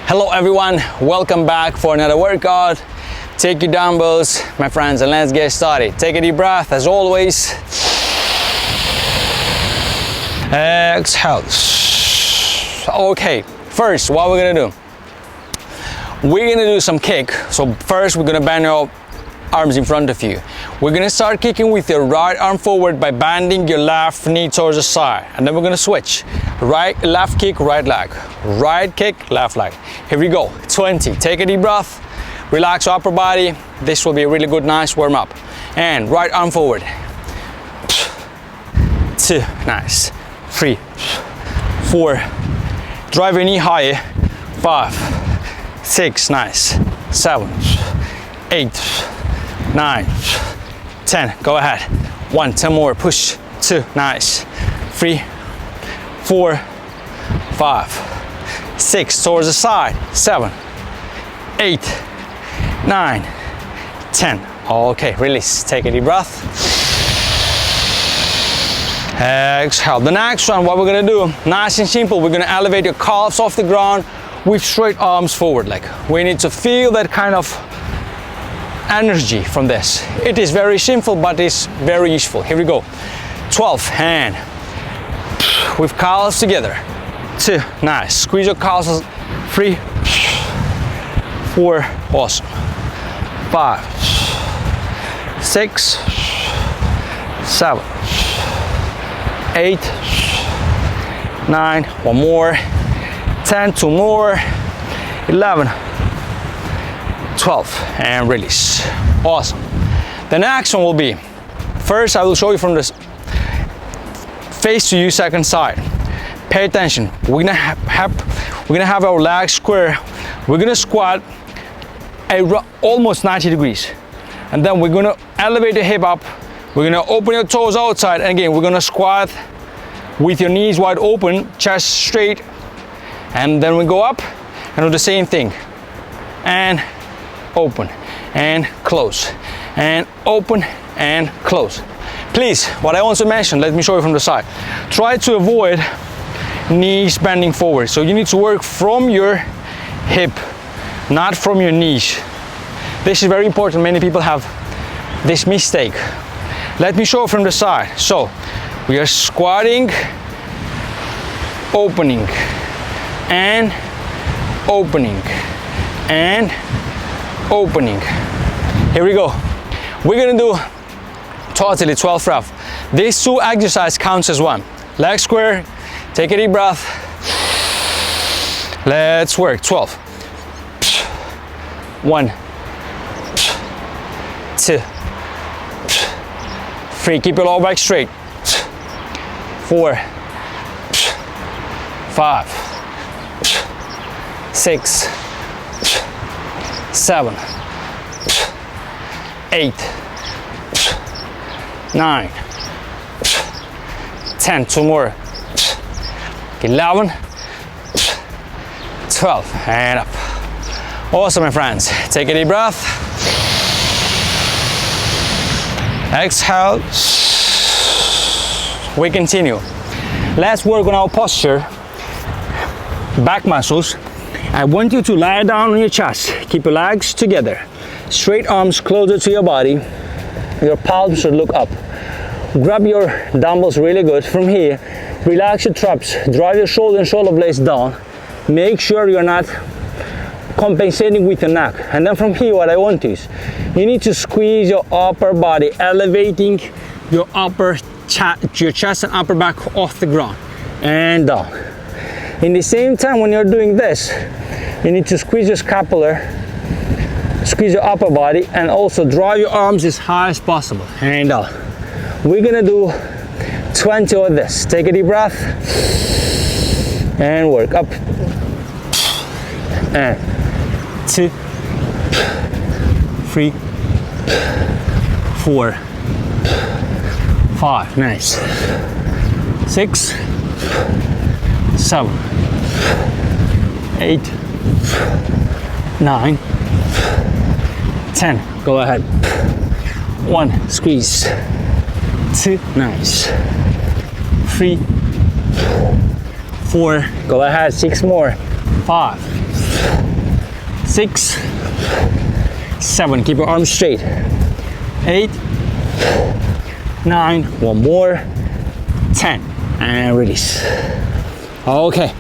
Hello everyone, welcome back for another workout. Take your dumbbells, my friends, and let's get started. Take a deep breath as always. Exhale. Okay, first what we're gonna do, we're gonna do some kick. So first we're gonna bend your arms in front of you. We're gonna start kicking with your right arm forward by bending your left knee towards the side, and then we're gonna switch. Right, left kick, right leg. Right kick, left leg. Here we go. 20. Take a deep breath. Relax your upper body. This will be a really good, nice warm up. And right arm forward. 2. Nice. 3. 4. Drive your knee higher. 5. 6. Nice. 7. 8. 9. 10. Go ahead. 1. 10 more. Push. 2. Nice. 3. 4, 5, 6, towards the side, 7, 8, 9, 10. Okay, release. Take a deep breath. Exhale. The next one, what we're gonna do, nice and simple, we're gonna elevate your calves off the ground with straight arms forward. Like, we need to feel that kind of energy from this. It is very simple, but it's very useful. Here we go. 12, hand. With calves together. 2, nice. Squeeze your calves. 3, 4, awesome. 5, 6, 7, 8, 9, one more. 10, 2 more. 11, 12, and release. Awesome. The next one will be, first I will show you from this face to you, second side. Pay attention. We're gonna have our legs square. We're gonna squat almost 90 degrees, and then we're gonna elevate the hip up. We're gonna open your toes outside, and again we're gonna squat with your knees wide open, chest straight, and then we go up and do the same thing. And open and close, and open and close. Please, what I also mentioned, let me show you from the side. Try to avoid knees bending forward. So you need to work from your hip, not from your knees. This is very important. Many people have this mistake. Let me show you from the side. So we are squatting, opening, and opening, and opening. Here we go. We're gonna do totally 12 reps. These two exercises counts as one. Leg square, take a deep breath. Let's work. 12. 1, 2, 3. Keep your lower back straight. 4, 5, 6, 7, 8, 9, 10, 2 more, 11, 12, and up. Awesome, my friends. Take a deep breath. Exhale. We continue. Let's work on our posture, back muscles. I want you to lie down on your chest. Keep your legs together. Straight arms closer to your body. Your palms should look up. Grab your dumbbells really good. From here, relax your traps, drive your shoulder and shoulder blades down. Make sure you're not compensating with your neck. And then from here, what I want is, you need to squeeze your upper body, elevating your your chest and upper back off the ground and down. In the same time, when you're doing this, you need to squeeze your scapular, squeeze your upper body, and also drive your arms as high as possible and down. We're gonna do 20 of this. Take a deep breath and work up. And 2, 3, 4, 5. Nice. 6, 7, 8, 9, 10. Go ahead. 1, squeeze. 2, nice. 3, 4, go ahead, 6 more. 5, 6, 7, keep your arms straight. 8, 9, one more, 10, and release. Okay,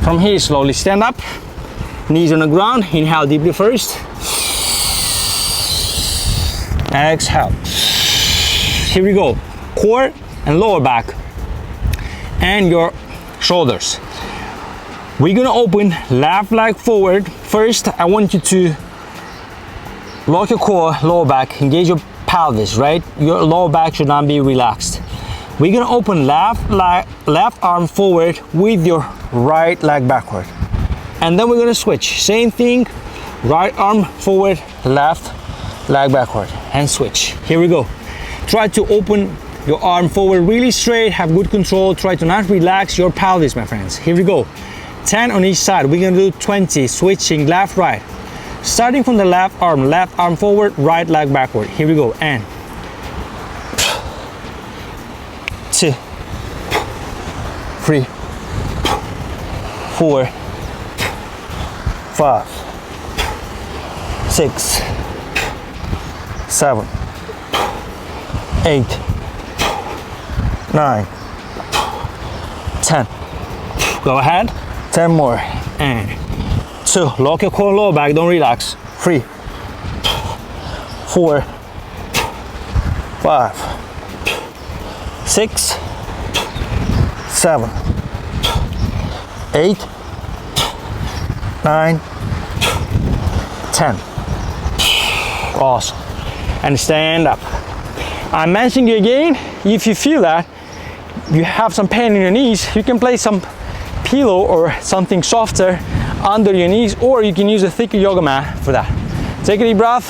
from here slowly stand up, knees on the ground, inhale deeply first, exhale. Here we go, core and lower back and your shoulders. We're gonna open left leg forward. First, I want you to lock your core, lower back, engage your pelvis, right? Your lower back should not be relaxed. We're gonna open left arm forward with your right leg backward. And then we're gonna switch. Same thing, right arm forward, left leg backward, and switch. Here we go. Try to open your arm forward really straight, have good control. Try to not relax your pelvis, my friends. Here we go. 10 on each side. We're gonna do 20, switching left, right. Starting from the left arm forward, right leg backward. Here we go, and 2, 3, 4, 5, 6, 7, 8, 9, 10. Go ahead, 10 more, and 2, lock your core lower back, don't relax. 3, 4, 5, 6, 7, 8, 9, 10. Awesome. And stand up. I'm mentioning you again, if you feel that you have some pain in your knees, you can place some pillow or something softer under your knees, or you can use a thicker yoga mat for that. Take a deep breath.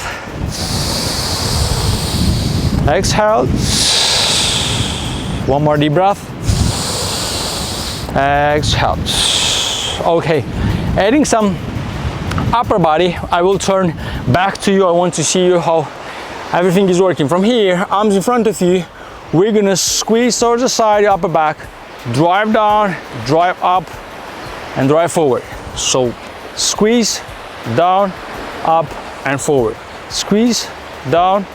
Exhale. One more deep breath. Exhale. Okay, adding some upper body. I will turn back to you. I want to see you how everything is working. From here, arms in front of you, we're gonna squeeze towards the side, your upper back, drive down, drive up, and drive forward. So squeeze, down, up, and forward. Squeeze, down,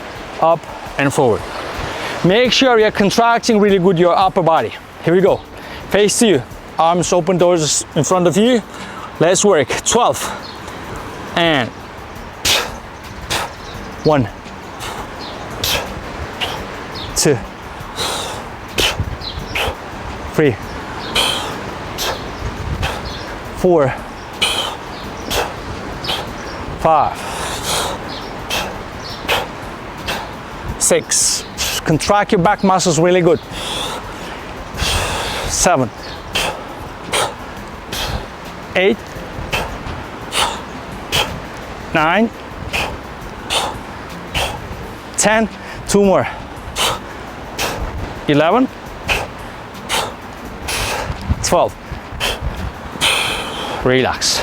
up, and forward. Make sure you're contracting really good your upper body. Here we go. Face to you, arms open towards in front of you. Let's work. 12, and 1, 2, 3, 4, 5, 6. Contract your back muscles really good. 7, 8, 9, 10. 2 more. 11, 12. Relax.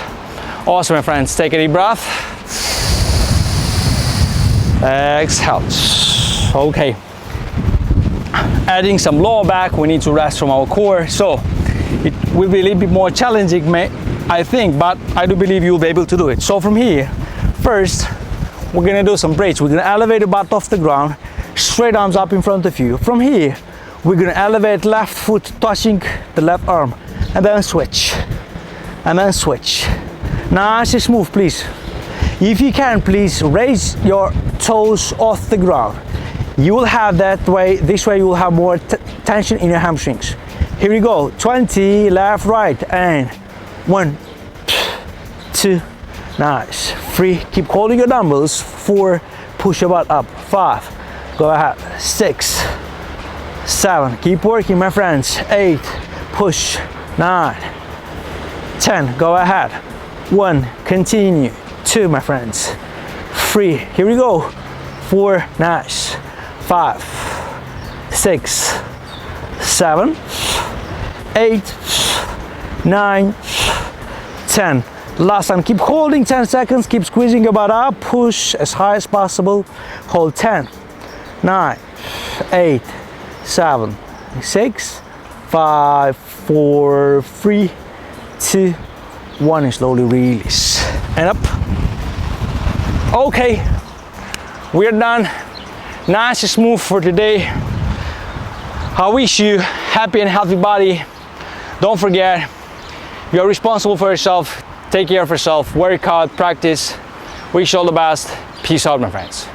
Awesome, my friends. Take a deep breath. Exhale. Okay. Adding some lower back, we need to rest from our core, so it will be a little bit more challenging, I think, but I do believe you'll be able to do it. So from here, first, we're gonna do some braids. We're gonna elevate the butt off the ground, straight arms up in front of you. From here, we're gonna elevate left foot touching the left arm, and then switch, and then switch. Nice and smooth, please. If you can, please raise your toes off the ground. You will have that way, this way you will have more tension in your hamstrings. Here we go, 20, left, right, and 1, 2, nice. 3, keep holding your dumbbells. 4, push your butt up. 5, go ahead. 6, 7, keep working, my friends. 8, push. 9, 10, go ahead. 1, continue. 2, my friends. 3, here we go. 4, nice. 5, 6, 7, 8, 9, 10. Last time, keep holding 10 seconds, keep squeezing your butt up, push as high as possible. Hold 10, 9, 8, 7, 6, 5, 4, 3, 2, 1, and slowly release. and up. Okay, we're done. Nice and smooth for today. I wish you happy and healthy body. Don't forget, you're responsible for yourself. Take care of yourself. Work hard, practice. Wish you all the best. Peace out, my friends.